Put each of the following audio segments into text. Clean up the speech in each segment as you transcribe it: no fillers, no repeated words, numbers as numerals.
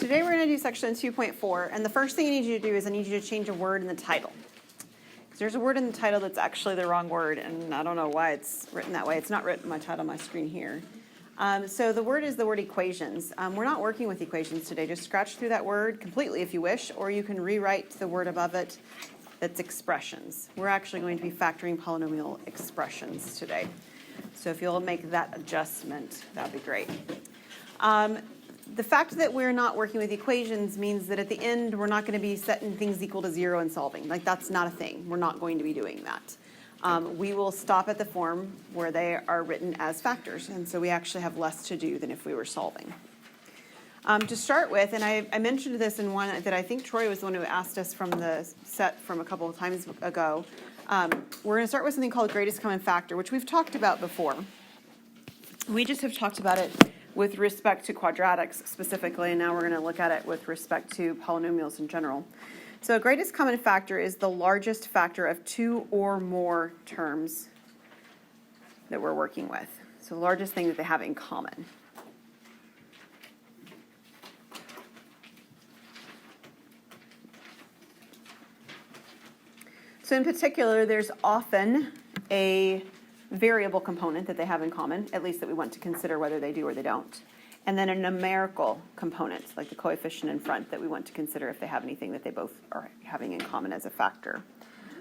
today we're going to do section 2.4, and the first thing I need you to do is I need you to change a word in the title. Because there's a word in the title that's actually the wrong word, and I don't know why it's written that way. It's not written in my title on my screen here. So the word is the word equations. We're not working with equations today. Just scratch through that word completely if you wish, or you can rewrite the word above it that's expressions. We're actually going to be factoring polynomial expressions today. So if you'll make that adjustment, that'd be great. The fact that we're not working with equations means that at the end we're not going to be setting things equal to 0 and solving. Like, that's not a thing. We're not going to be doing that. We will stop at the form where they are written as factors, and so we actually have less to do than if we were solving. To start with, and I mentioned this in one that I think Troy was the one who asked us from the set from a couple of times ago. We're going to start with something called greatest common factor, which we've talked about before. We just have talked about it with respect to quadratics specifically, and now we're going to look at it with respect to polynomials in general. So greatest common factor is the largest factor of two or more terms that we're working with. So the largest thing that they have in common. So in particular, there's often a variable component that they have in common, at least that we want to consider whether they do or they don't. And then a numerical component, like the coefficient in front, that we want to consider if they have anything that they both are having in common as a factor.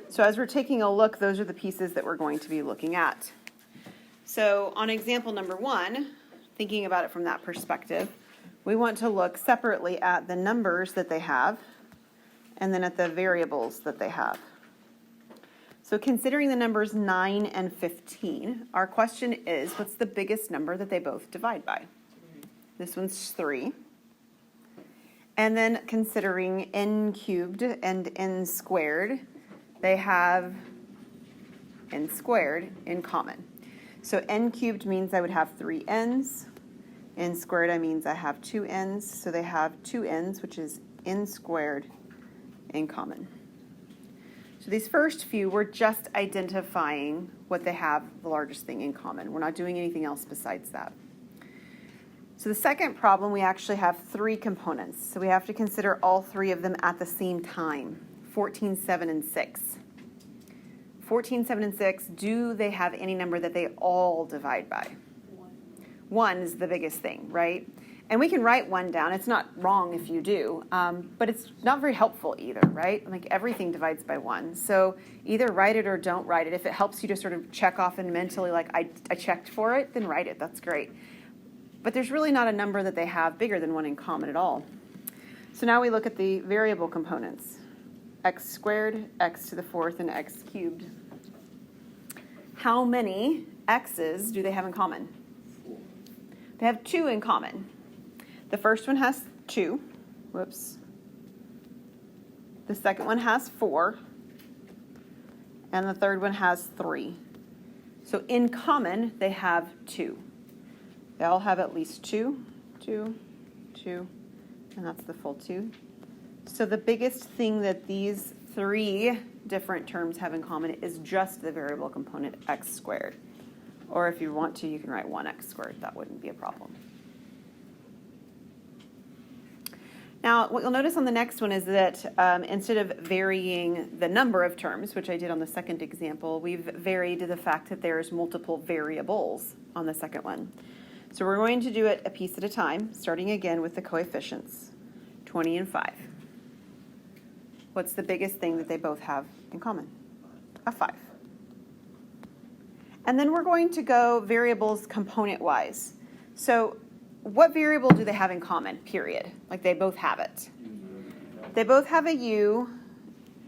So as we're taking a look, those are the pieces that we're going to be looking at. So on example number 1, thinking about it from that perspective, we want to look separately at the numbers that they have and then at the variables that they have. So considering the numbers 9 and 15, our question is, what's the biggest number that they both divide by? This one's 3. And then considering n cubed and n squared, they have n squared in common. So n cubed means I would have 3 n's. N squared means I have 2 n's. So they have 2 n's, which is n squared in common. So these first few, we're just identifying what they have the largest thing in common. We're not doing anything else besides that. So the second problem, we actually have 3 components. So we have to consider all 3 of them at the same time, 14, 7, and 6. 14, 7, and 6, do they have any number that they all divide by? 1 is the biggest thing, right? And we can write 1 down. It's not wrong if you do, but it's not very helpful either, right? Like, everything divides by 1. So either write it or don't write it. If it helps you to sort of check off and mentally, like, I checked for it, then write it. That's great. But there's really not a number that they have bigger than 1 in common at all. So now we look at the variable components. X squared, x to the 4th, and x cubed. How many x's do they have in common? They have 2 in common. The first one has 2. Whoops. The second one has 4. And the third one has 3. So in common, they have 2. They all have at least 2, 2, 2, and that's the full 2. So the biggest thing that these 3 different terms have in common is just the variable component x squared. Or if you want to, you can write 1x squared. That wouldn't be a problem. Now, what you'll notice on the next one is that instead of varying the number of terms, which I did on the second example, we've varied the fact that there's multiple variables on the second one. So we're going to do it a piece at a time, starting again with the coefficients, 20 and 5. What's the biggest thing that they both have in common? A 5. And then we're going to go variables component-wise. So what variable do they have in common, period? Like, they both have it. They both have a u.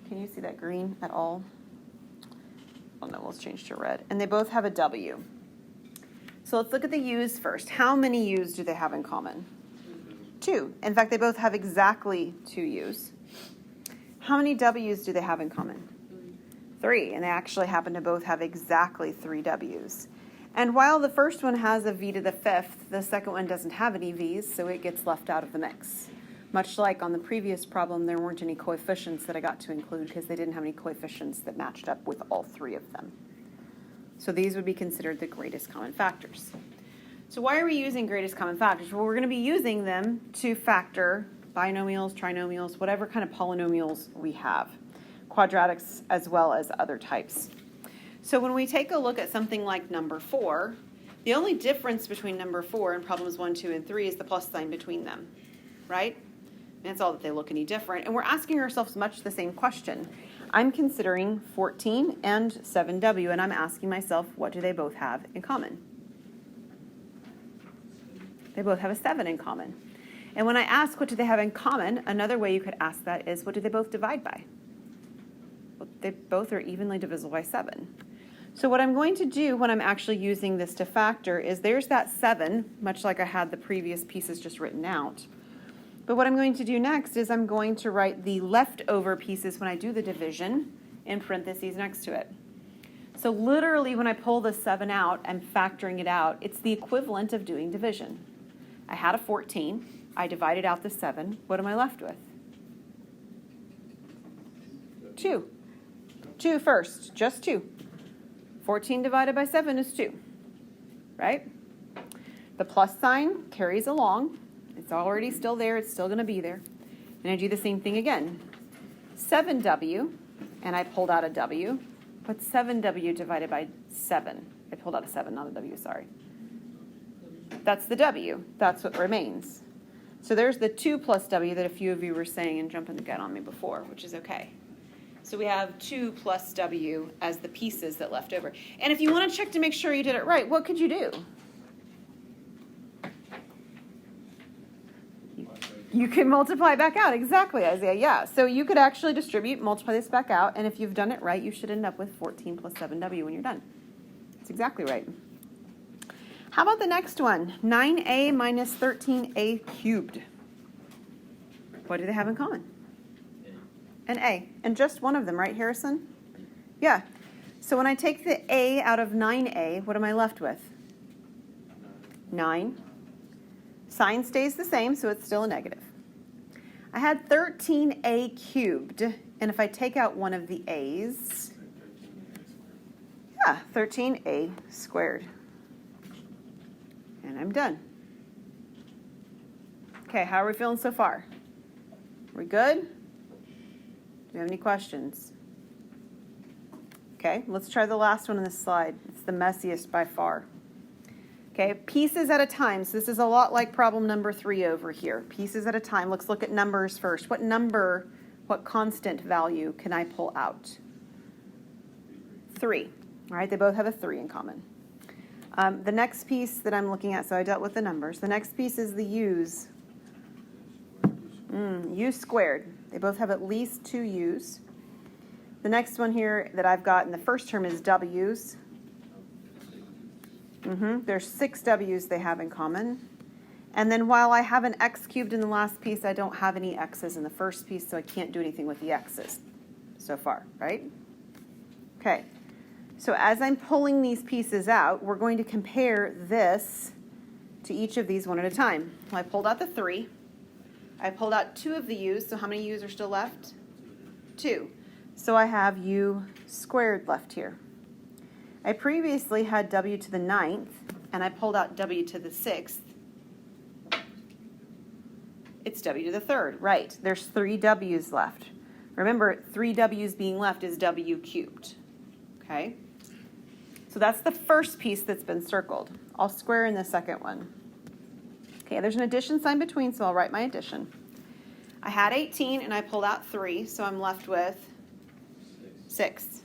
Can you see that green at all? Oh, no, let's change to red. And they both have a w. So let's look at the u's first. How many u's do they have in common? 2. In fact, they both have exactly 2 u's. How many w's do they have in common? 3. And they actually happen to both have exactly 3 w's. And while the first one has a v to the 5th, the second one doesn't have any v's, so it gets left out of the mix. Much like on the previous problem, there weren't any coefficients that I got to include because they didn't have any coefficients that matched up with all 3 of them. So these would be considered the greatest common factors. So why are we using greatest common factors? Well, we're going to be using them to factor binomials, trinomials, whatever kind of polynomials we have, quadratics as well as other types. So when we take a look at something like number 4, the only difference between number 4 and problems 1, 2, and 3 is the plus sign between them, right? And that's all that they look any different. And we're asking ourselves much the same question. I'm considering 14 and 7w, and I'm asking myself, what do they both have in common? They both have a 7 in common. And when I ask what do they have in common, another way you could ask that is, what do they both divide by? Well, they both are evenly divisible by 7. So what I'm going to do when I'm actually using this to factor is there's that 7, much like I had the previous pieces just written out. But what I'm going to do next is I'm going to write the leftover pieces when I do the division in parentheses next to it. So literally when I pull the 7 out and factoring it out, it's the equivalent of doing division. I had a 14. I divided out the 7. What am I left with? 2. 2 first, just 2. 14 divided by 7 is 2, right? The plus sign carries along. It's already still there. It's still going to be there. And I do the same thing again. 7w, and I pulled out a w. What's 7w divided by 7? I pulled out a 7, not a w, sorry. That's the w. That's what remains. So there's the 2 plus w that a few of you were saying and jumping the gun on me before, which is okay. So we have 2 plus w as the pieces that left over. And if you want to check to make sure you did it right, what could you do? You can multiply back out. Exactly, Isaiah. Yeah. So you could actually distribute, multiply this back out, and if you've done it right, you should end up with 14 plus 7w when you're done. That's exactly right. How about the next one? 9a minus 13a cubed. What do they have in common? An a. And just one of them, right, Harrison? Yeah. So when I take the a out of 9a, what am I left with? 9. Sign stays the same, so it's still a negative. I had 13a cubed, and if I take out one of the a's, yeah, 13a squared. And I'm done. Okay, how are we feeling so far? We good? Do you have any questions? Okay, let's try the last one on this slide. It's the messiest by far. Okay, pieces at a time. So this is a lot like problem number 3 over here. Pieces at a time. Let's look at numbers first. What number, what constant value can I pull out? 3. All right, they both have a 3 in common. The next piece that I'm looking at, so I dealt with the numbers. The next piece is the u's. U squared. They both have at least 2 u's. The next one here that I've got in the first term is w's. There's 6 w's they have in common. And then while I have an x cubed in the last piece, I don't have any x's in the first piece, so I can't do anything with the x's so far, right? Okay. So as I'm pulling these pieces out, we're going to compare this to each of these one at a time. Well, I pulled out the 3. I pulled out 2 of the u's, so how many u's are still left? 2. So I have u squared left here. I previously had w to the 9th, and I pulled out w to the 6th. It's w to the 3rd, right. There's 3 w's left. Remember, 3 w's being left is w cubed, okay? So that's the first piece that's been circled. I'll square in the second one. Okay, there's an addition sign between, so I'll write my addition. I had 18, and I pulled out 3, so I'm left with 6.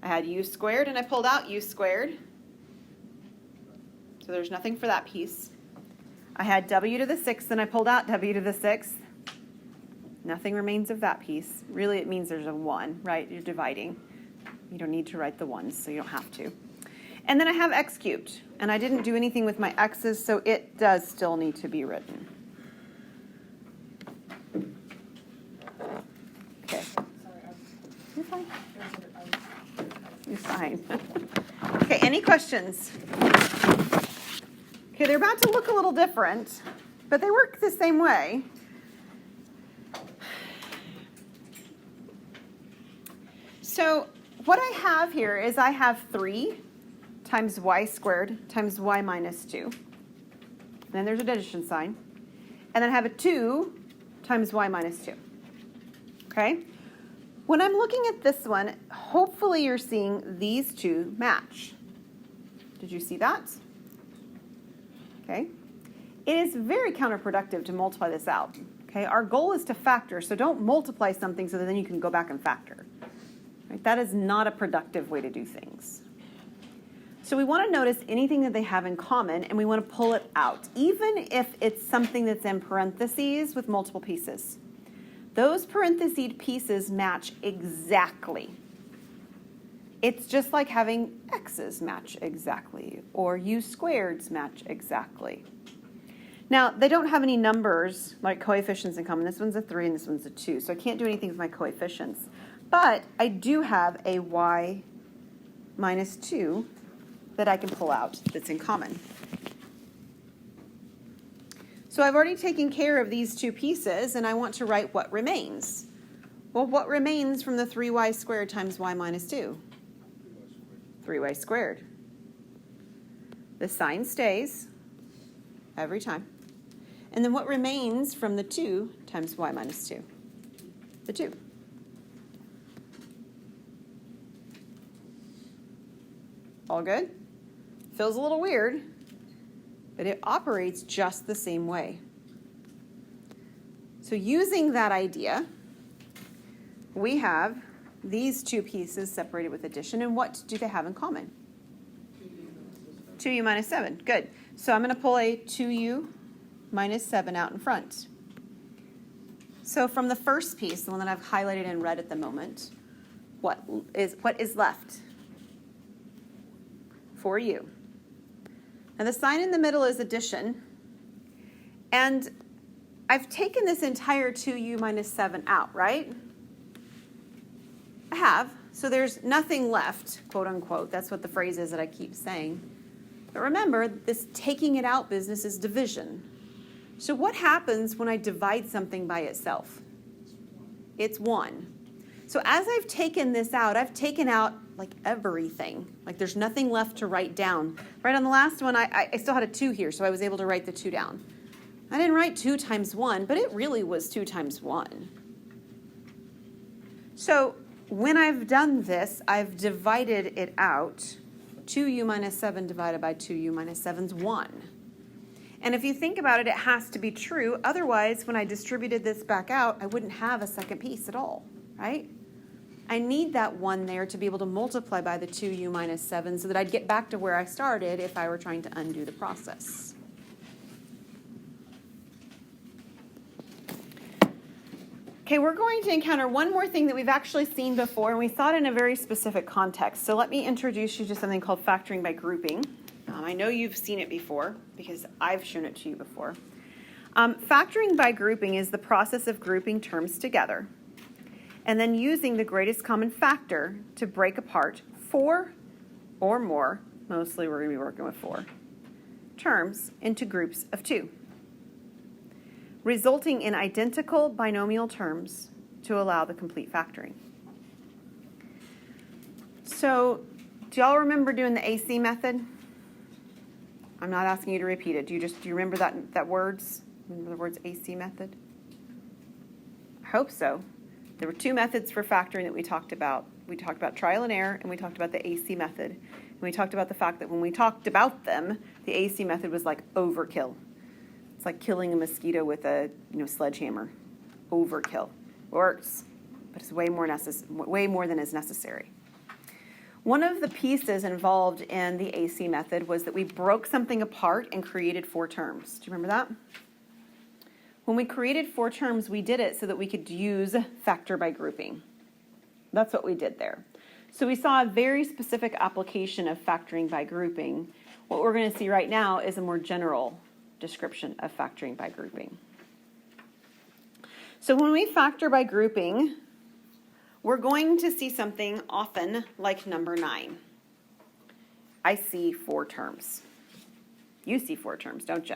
I had u squared, and I pulled out u squared. So there's nothing for that piece. I had w to the 6th, and I pulled out w to the 6th. Nothing remains of that piece. Really, it means there's a 1, right? You're dividing. You don't need to write the 1s, so you don't have to. And then I have x cubed, and I didn't do anything with my x's, so it does still need to be written. Okay. You're fine. You're fine. Okay, any questions? Okay, they're about to look a little different, but they work the same way. So what I have here is I have 3 times y squared times y minus 2. Then there's an addition sign. and then have a 2 times y minus 2. Okay? When I'm looking at this one, hopefully you're seeing these two match. Did you see that? Okay. It is very counterproductive to multiply this out. Okay, our goal is to factor, so don't multiply something so that then you can go back and factor. Right? That is not a productive way to do things. So we want to notice anything that they have in common, and we want to pull it out, even if it's something that's in parentheses with multiple pieces. Those parenthesed pieces match exactly. It's just like having x's match exactly, or u squareds match exactly. Now, they don't have any numbers like coefficients in common. This one's a 3 and this one's a 2, so I can't do anything with my coefficients. But I do have a y minus 2 that I can pull out that's in common. So I've already taken care of these two pieces, and I want to write what remains. Well, what remains from the 3y squared times y minus 2? 3y squared. The sign stays every time. And then what remains from the 2 times y minus 2? The 2. All good? Feels a little weird, but it operates just the same way. So using that idea, we have these two pieces separated with addition, and what do they have in common? 2u minus 7. Good. So I'm going to pull a 2u minus 7 out in front. So from the first piece, the one that I've highlighted in red at the moment, what is left? 4u. Now the sign in the middle is addition, and I've taken this entire 2u minus 7 out, right? I have. So there's nothing left, quote unquote. That's what the phrase is that I keep saying. But remember, this taking it out business is division. So what happens when I divide something by itself? It's 1. So as I've taken this out, I've taken out like everything. Like there's nothing left to write down. Right on the last one, I still had a 2 here, so I was able to write the 2 down. I didn't write 2 times 1, but it really was 2 times 1. So when I've done this, I've divided it out. 2u minus 7 divided by 2u minus 7 is 1. And if you think about it, it has to be true. Otherwise, when I distributed this back out, I wouldn't have a second piece at all, right? I need that 1 there to be able to multiply by the 2u minus 7 so that I'd get back to where I started if I were trying to undo the process. Okay, we're going to encounter one more thing that we've actually seen before, and we saw it in a very specific context. So let me introduce you to something called factoring by grouping. I know you've seen it before because I've shown it to you before. Factoring by grouping is the process of grouping terms together and then using the greatest common factor to break apart 4 or more, mostly we're going to be working with 4, terms into groups of 2, resulting in identical binomial terms to allow the complete factoring. So, do y'all remember doing the AC method? I'm not asking you to repeat it. Do you remember that words? Remember the words AC method? I hope so. There were 2 methods for factoring that we talked about. We talked about trial and error, and we talked about the AC method. And we talked about the fact that when we talked about them, the AC method was like overkill. It's like killing a mosquito with a sledgehammer. Overkill. Works, but it's way more than is necessary. One of the pieces involved in the AC method was that we broke something apart and created 4 terms. Do you remember that? When we created 4 terms, we did it so that we could use factor by grouping. That's what we did there. So we saw a very specific application of factoring by grouping. What we're going to see right now is a more general description of factoring by grouping. So when we factor by grouping, we're going to see something often like number 9. I see 4 terms. You see 4 terms, don't you?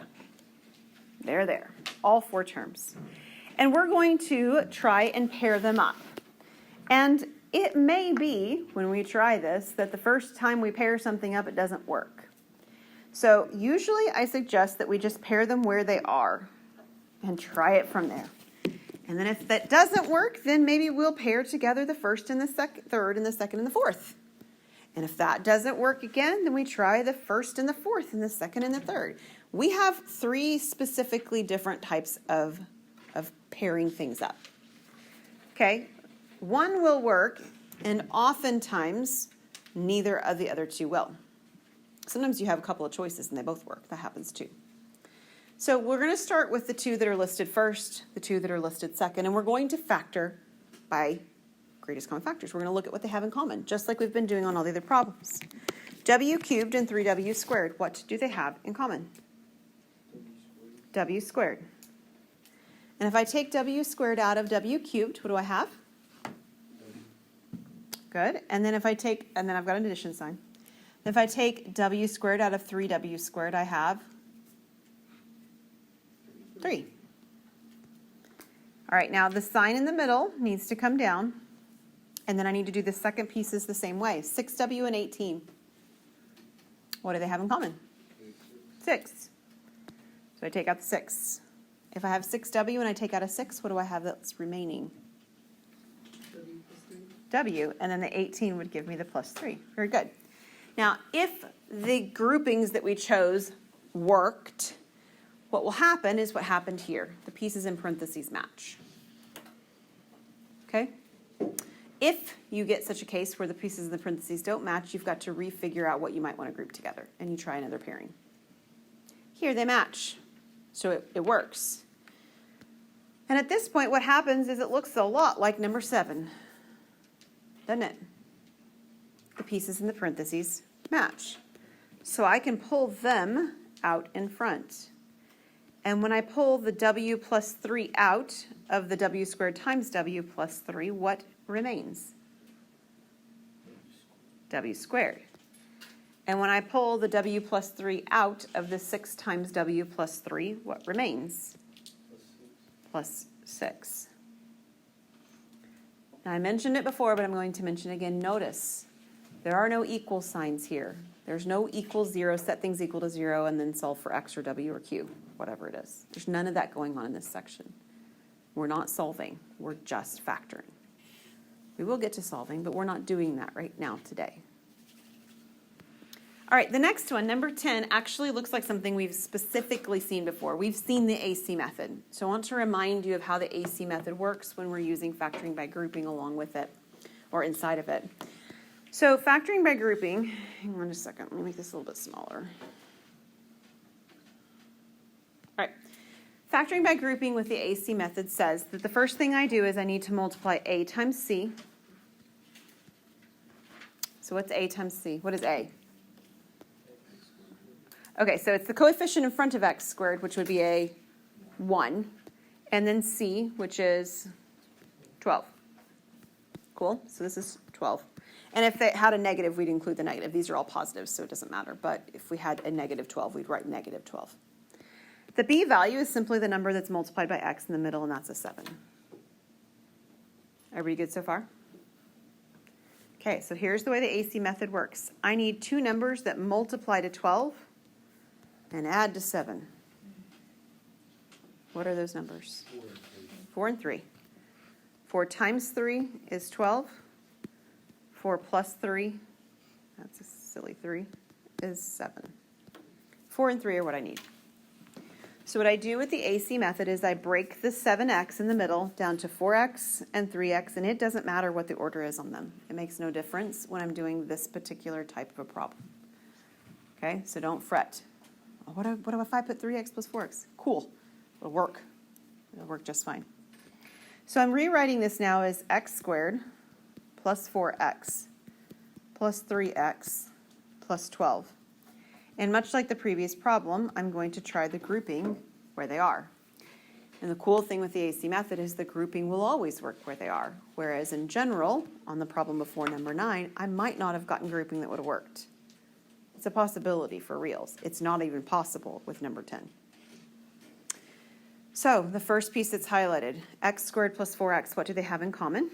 They're there, all 4 terms. And we're going to try and pair them up. And it may be, when we try this, that the first time we pair something up, it doesn't work. So usually I suggest that we just pair them where they are. and try it from there. And then if that doesn't work, then maybe we'll pair together the first and the third and the second and the fourth. And if that doesn't work again, then we try the first and the fourth and the second and the third. We have 3 specifically different types of pairing things up. Okay, one will work, and oftentimes neither of the other 2 will. Sometimes you have a couple of choices and they both work. That happens too. So we're going to start with the 2 that are listed first, the 2 that are listed second, and we're going to factor by greatest common factors. We're going to look at what they have in common, just like we've been doing on all the other problems. W cubed and 3w squared, what do they have in common? W squared. And if I take w squared out of w cubed, what do I have? Good. And then if I take, and then I've got an addition sign. If I take w squared out of 3w squared, I have 3. All right, now the sign in the middle needs to come down. And then I need to do the second pieces the same way. 6w and 18. What do they have in common? 6. So I take out the 6. If I have 6w and I take out a 6, what do I have that's remaining? W, and then the 18 would give me the plus 3. Very good. Now, if the groupings that we chose worked, what will happen is what happened here. The pieces in parentheses match. Okay? If you get such a case where the pieces in the parentheses don't match, you've got to refigure out what you might want to group together, and you try another pairing. Here they match, so it works. And at this point, what happens is it looks a lot like number 7, doesn't it? The pieces in the parentheses match. So I can pull them out in front. And when I pull the w plus 3 out of the w squared times w plus 3, what remains? W squared. And when I pull the w plus 3 out of the 6 times w plus 3, what remains? Plus 6. Now I mentioned it before, but I'm going to mention it again. Notice, there are no equal signs here. There's no equals 0, set things equal to 0, and then solve for x or w or q, whatever it is. There's none of that going on in this section. We're not solving. We're just factoring. We will get to solving, but we're not doing that right now today. All right, the next one, number 10, actually looks like something we've specifically seen before. We've seen the AC method. So I want to remind you of how the AC method works when we're using factoring by grouping along with it, or inside of it. So factoring by grouping, hang on just a second, let me make this a little bit smaller. All right, factoring by grouping with the AC method says that the first thing I do is I need to multiply A times C. So what's A times C? What is A? Okay, so it's the coefficient in front of x squared, which would be a 1, and then C, which is 12. Cool, so this is 12. And if it had a negative, we'd include the negative. These are all positives, so it doesn't matter. But if we had a negative 12, we'd write negative 12. The B value is simply the number that's multiplied by x in the middle, and that's a 7. Everybody good so far? Okay, so here's the way the AC method works. I need 2 numbers that multiply to 12 and add to 7. What are those numbers? 4 and 3. 4 times 3 is 12. 4 plus 3, that's a silly 3, is 7. 4 and 3 are what I need. So what I do with the AC method is I break the 7x in the middle down to 4x and 3x, and it doesn't matter what the order is on them. It makes no difference when I'm doing this particular type of a problem. Okay, so don't fret. What if I put 3x plus 4x? Cool, it'll work. It'll work just fine. So I'm rewriting this now as x squared plus 4x plus 3x plus 12. And much like the previous problem, I'm going to try the grouping where they are. And the cool thing with the AC method is the grouping will always work where they are. Whereas in general, on the problem before number 9, I might not have gotten grouping that would have worked. It's a possibility for reals. It's not even possible with number 10. So the first piece that's highlighted, x squared plus 4x, what do they have in common?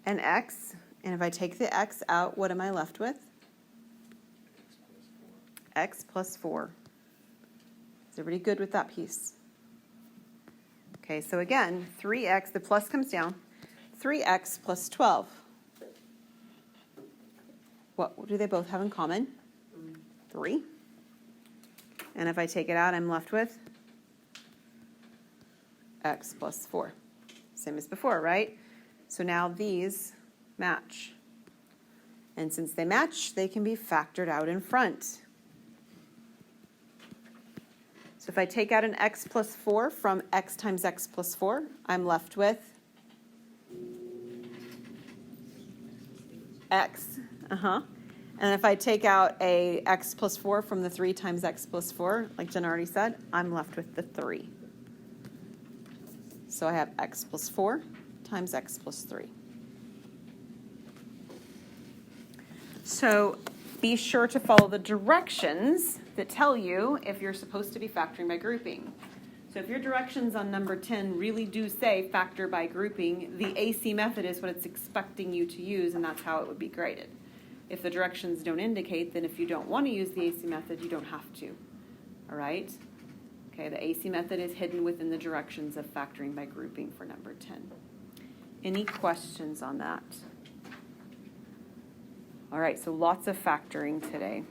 An x, and if I take the x out, what am I left with? X plus 4. Is everybody good with that piece? Okay, so again, 3x, the plus comes down, 3x plus 12. What do they both have in common? 3. And if I take it out, I'm left with x plus 4. Same as before, right? So now these match. And since they match, they can be factored out in front. So if I take out an x plus 4 from x times x plus 4, I'm left with x. And if I take out a x plus 4 from the 3 times x plus 4, like Jen already said, I'm left with the 3. So I have x plus 4 times x plus 3. So be sure to follow the directions that tell you if you're supposed to be factoring by grouping. So if your directions on number 10 really do say factor by grouping, the AC method is what it's expecting you to use, and that's how it would be graded. If the directions don't indicate, then if you don't want to use the AC method, you don't have to. All right? Okay, the AC method is hidden within the directions of factoring by grouping for number 10. Any questions on that? All right, so lots of factoring today.